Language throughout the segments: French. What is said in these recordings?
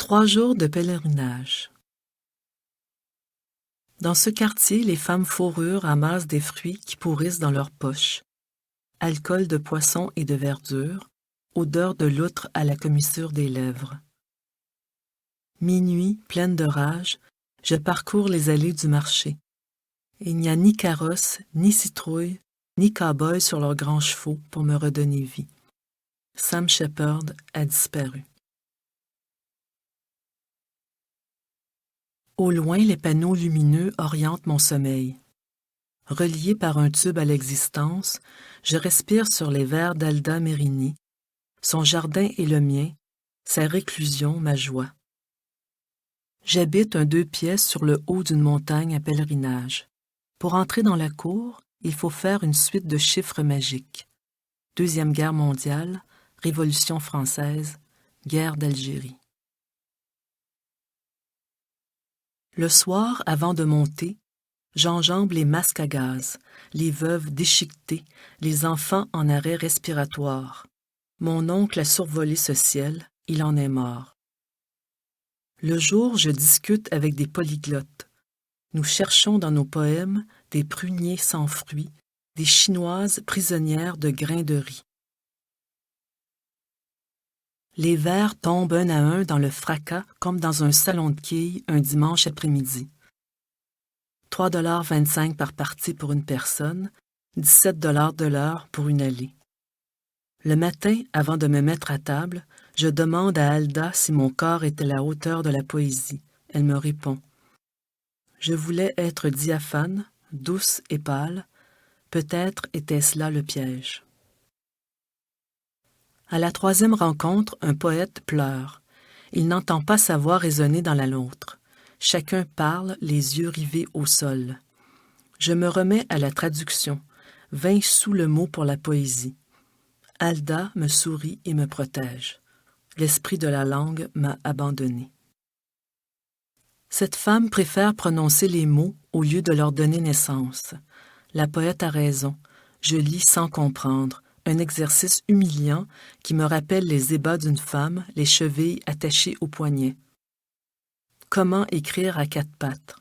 3 jours de pèlerinage. Dans ce quartier, les femmes fourrures amassent des fruits qui pourrissent dans leurs poches. Alcool de poisson et de verdure, odeur de loutre à la commissure des lèvres. Minuit, pleine de rage, je parcours les allées du marché. Il n'y a ni carrosse, ni citrouille, ni cow-boy sur leurs grands chevaux pour me redonner vie. Sam Shepard a disparu. Au loin, les panneaux lumineux orientent mon sommeil. Relié par un tube à l'existence, je respire sur les vers d'Alda Merini. Son jardin est le mien, sa réclusion ma joie. J'habite un 2 pièces sur le haut d'une montagne à pèlerinage. Pour entrer dans la cour, il faut faire une suite de chiffres magiques. Deuxième Guerre mondiale, Révolution française, Guerre d'Algérie. Le soir, avant de monter, j'enjambe les masques à gaz, les veuves déchiquetées, les enfants en arrêt respiratoire. Mon oncle a survolé ce ciel, il en est mort. Le jour, je discute avec des polyglottes. Nous cherchons dans nos poèmes des pruniers sans fruits, des chinoises prisonnières de grains de riz. Les vers tombent un à un dans le fracas comme dans un salon de quilles un dimanche après-midi. 3,25 $ par partie pour une personne, 17 $ de l'heure pour une allée. Le matin, avant de me mettre à table, je demande à Alda si mon corps est à la hauteur de la poésie. Elle me répond. Je voulais être diaphane, douce et pâle. Peut-être était-ce là le piège. À la 3e rencontre, un poète pleure. Il n'entend pas sa voix résonner dans la nôtre. Chacun parle, les yeux rivés au sol. Je me remets à la traduction. 20 sous le mot pour la poésie. Alda me sourit et me protège. L'esprit de la langue m'a abandonné. Cette femme préfère prononcer les mots au lieu de leur donner naissance. La poète a raison. Je lis sans comprendre. Un exercice humiliant qui me rappelle les ébats d'une femme, les chevilles attachées aux poignets. Comment écrire à 4 pattes?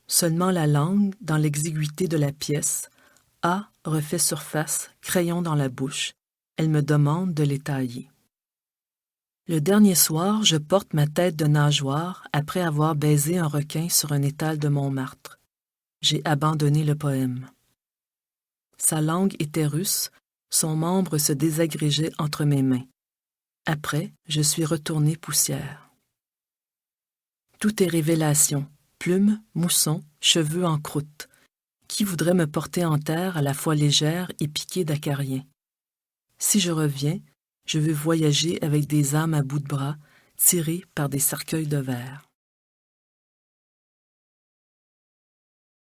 Seulement la langue, dans l'exiguïté de la pièce, A refait surface, crayon dans la bouche. Elle me demande de les tailler. Le dernier soir, je porte ma tête de nageoire après avoir baisé un requin sur un étal de Montmartre. J'ai abandonné le poème. Sa langue était russe, son membre se désagrégeait entre mes mains. Après, je suis retournée poussière. Tout est révélation, plumes, moussons, cheveux en croûte. Qui voudrait me porter en terre à la fois légère et piquée d'acariens? Si je reviens, je veux voyager avec des âmes à bout de bras, tirées par des cercueils de verre.